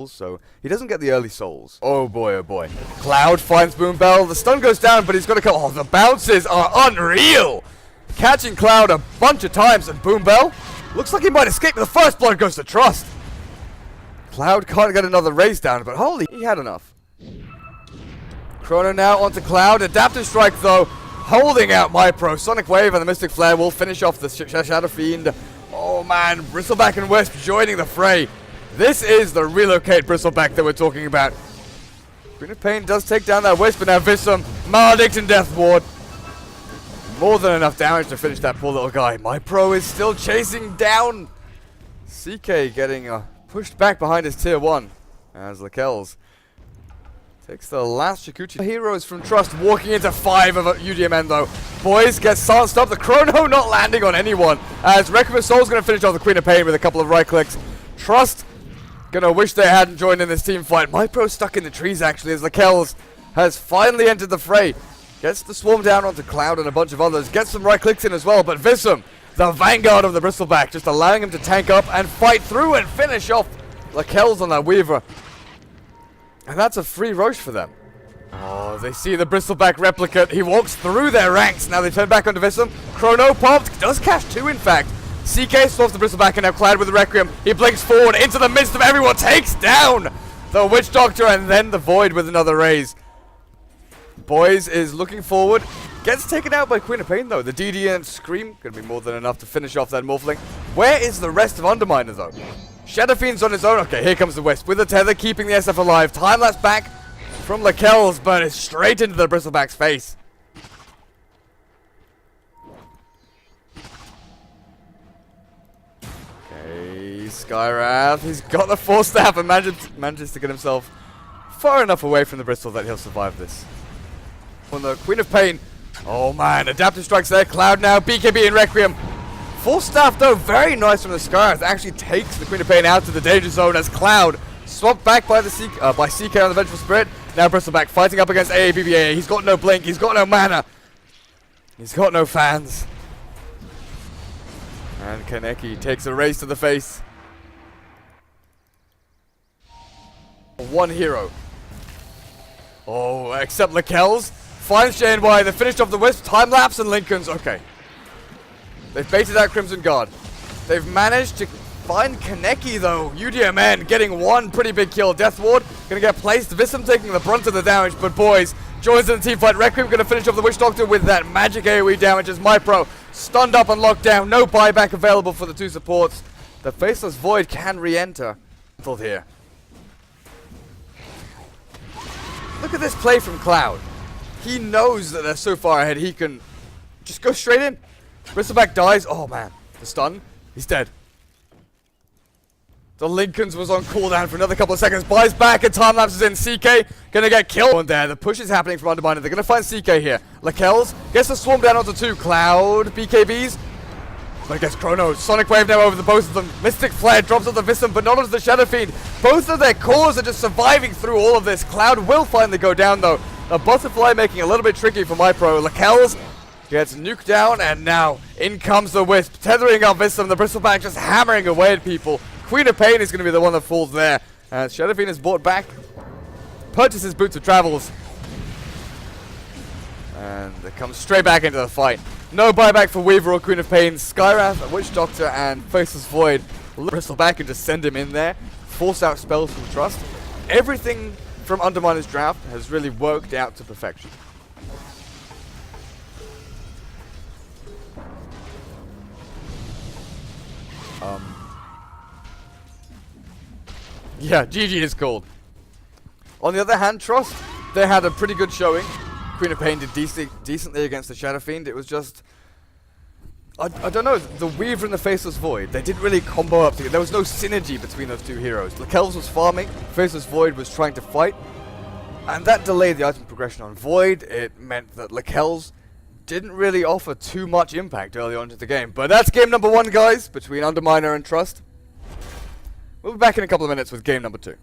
so he doesn't get the early souls. Oh boy, oh boy. Cloud finds Boombell. The stun goes down, but he's got to come. Oh, the bounces are unreal. Catching Cloud a bunch of times, and Boombell looks like he might escape. The first blood goes to Trust. Cloud can't get another raise down, but holy, he had enough. Chrono now onto Cloud. Adaptive Strike, though, holding out MyPro. Sonic Wave and the Mystic Flare will finish off the Shadow Fiend. Oh man, Bristleback and Wisp joining the fray. This is the relocate Bristleback that we're talking about. Queen of Pain does take down that Wisp, but now Vissam, Maledict and Death Ward. More than enough damage to finish that poor little guy. MyPro is still chasing down. CK getting pushed back behind his tier 1 as Lakells takes the last Shikuchi. Heroes from Trust walking into 5 of UDMN though. Boys get silenced up. The Chrono not landing on anyone as Requiem of Soul's going to finish off the Queen of Pain with a couple of right clicks. Trust gonna wish they hadn't joined in this team fight. MyPro stuck in the trees actually as Lakells has finally entered the fray. Gets the swarm down onto Cloud and a bunch of others. Gets some right clicks in as well, but Vissam, the vanguard of the Bristleback, just allowing him to tank up and fight through and finish off Lakells on that Weaver. And that's a free Roche for them. Oh, they see the Bristleback replicate. He walks through their ranks. Now they turn back onto Vissam. Chrono popped. Does catch 2 in fact. CK swaps the Bristleback and now Cloud with the Requiem. He blinks forward into the midst of everyone. Takes down the Witch Doctor and then the Void with another raise. Boys is looking forward. Gets taken out by Queen of Pain though. The DD and Scream going to be more than enough to finish off that Morphling. Where is the rest of Underminer though? Shadow Fiend's on his own. Okay, here comes the Wisp with the tether, keeping the SF alive. Time lapse back from Lakells, but it's straight into the Bristleback's face. Okay, Skywrath. He's got the Force Staff and manages to get himself far enough away from the Bristol that he'll survive this. On the Queen of Pain. Oh man, Adaptive Strikes there. Cloud now, BKB and Requiem. Full staff though, very nice from the Skywrath. Actually takes the Queen of Pain out to the danger zone as Cloud swapped back by the CK on the Vengeful Spirit. Now Bristleback fighting up against AABBA. He's got no blink, he's got no mana. He's got no fans. And Kaneki takes a raise to the face. One hero. Oh, except Lakells. Finds JNY, they finished off the Wisp, time lapse and Lincoln's. Okay. They've baited out Crimson Guard. They've managed to find Kaneki though. UDMN getting one pretty big kill. Death Ward gonna get placed. Vissam taking the brunt of the damage, but boys, joins in the team fight. Requiem gonna finish off the Witch Doctor with that magic AoE damage as MyPro stunned up and locked down. No buyback available for the 2 supports. The Faceless Void can re-enter. Here. Look at this play from Cloud. He knows that they're so far ahead, he can just go straight in. Bristleback dies. Oh man, the stun. He's dead. The Lincoln's was on cooldown for another couple of seconds. Buys back and time lapses in. CK gonna get killed on there. The push is happening from Underminer. They're gonna find CK here. Lakells gets the swarm down onto 2. Cloud, BKBs. But it gets Chrono. Sonic Wave now over the both of them. Mystic Flare drops on the Vissam, but not onto the Shadow Fiend. Both of their cores are just surviving through all of this. Cloud will finally go down though. A Butterfly making it a little bit tricky for MyPro. Lakells gets nuked down, and now in comes the Wisp, tethering up Vissam. The Bristleback just hammering away at people. Queen of Pain is going to be the one that falls there. And Shadow Fiend is brought back, purchases Boots of Travels, and it comes straight back into the fight. No buyback for Weaver or Queen of Pain. Skywrath, Witch Doctor, and Faceless Void Bristleback and just send him in there. Force out spells from Trust. Everything from Underminer's draft has really worked out to perfection. Yeah, GG is called. On the other hand, Trust, they had a pretty good showing. Queen of Pain did decently against the Shadow Fiend. It was just, I don't know, the Weaver and the Faceless Void, they didn't really combo up together. There was no synergy between those 2 heroes. Lakells was farming, Faceless Void was trying to fight, and that delayed the item progression on Void. It meant that Lakells didn't really offer too much impact early on into the game. But that's game number 1, guys, between Underminer and Trust. We'll be back in a couple of minutes with game number 2.